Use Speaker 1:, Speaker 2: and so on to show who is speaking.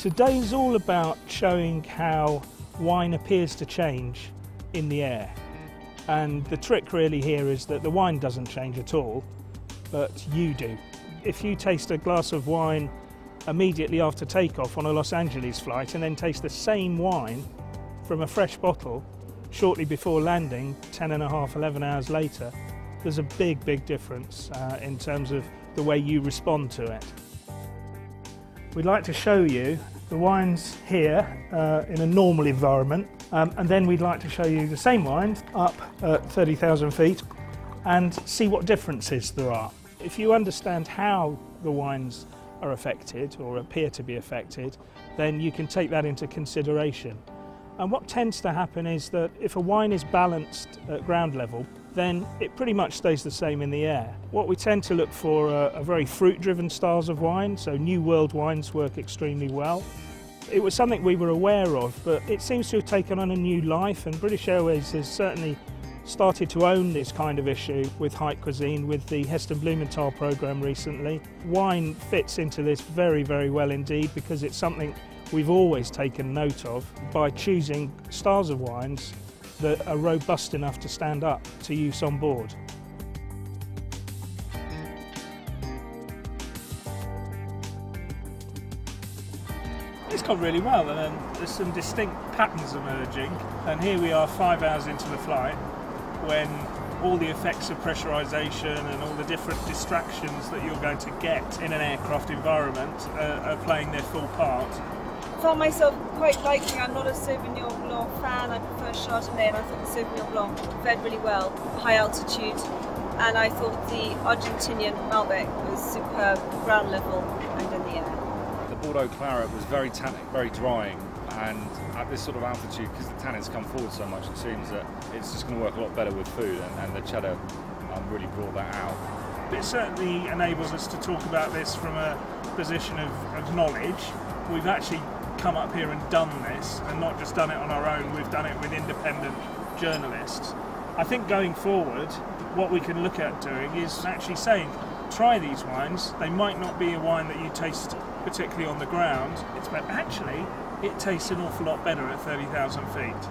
Speaker 1: Today is all about showing how wine appears to change in the air. And the trick really here is that the wine doesn't change at all, but you do. If you taste a glass of wine immediately after takeoff on a Los Angeles flight and then taste the same wine from a fresh bottle shortly before landing, 10.5, 11 hours later, there's a big difference in terms of the way you respond to it. We'd like to show you the wines here in a normal environment, and then we'd like to show you the same wines up at 30,000 feet and see what differences there are. If you understand how the wines are affected or appear to be affected, then you can take that into consideration. And what tends to happen is that if a wine is balanced at ground level, then it pretty much stays the same in the air. What we tend to look for are very fruit-driven styles of wine, so New World wines work extremely well. It was something we were aware of, but it seems to have taken on a new life, and British Airways has certainly started to own this kind of issue with Cuisine, with the Heston Blumenthal programme recently. Wine fits into this very well indeed, because it's something we've always taken note of by choosing styles of wines that are robust enough to stand up to use on board. It's gone really well, and there's some distinct patterns emerging, and here we are 5 hours into the flight when all the effects of pressurisation and all the different distractions that you're going to get in an aircraft environment are playing their full part.
Speaker 2: I found myself quite liking, I'm not a Sauvignon Blanc fan, I prefer Chardonnay, and I thought the Sauvignon Blanc fared really well, high altitude, and I thought the Argentinian Malbec was superb, ground level and in the air.
Speaker 3: The Bordeaux Claret was very tannic, very drying, and at this sort of altitude, because the tannins come forward so much, it seems that it's just going to work a lot better with food, and the cheddar really brought that out.
Speaker 1: It certainly enables us to talk about this from a position of knowledge. We've actually come up here and done this, and not just done it on our own, we've done it with independent journalists. I think going forward, what we can look at doing is actually saying, try these wines. They might not be a wine that you taste particularly on the ground, but actually it tastes an awful lot better at 30,000 feet.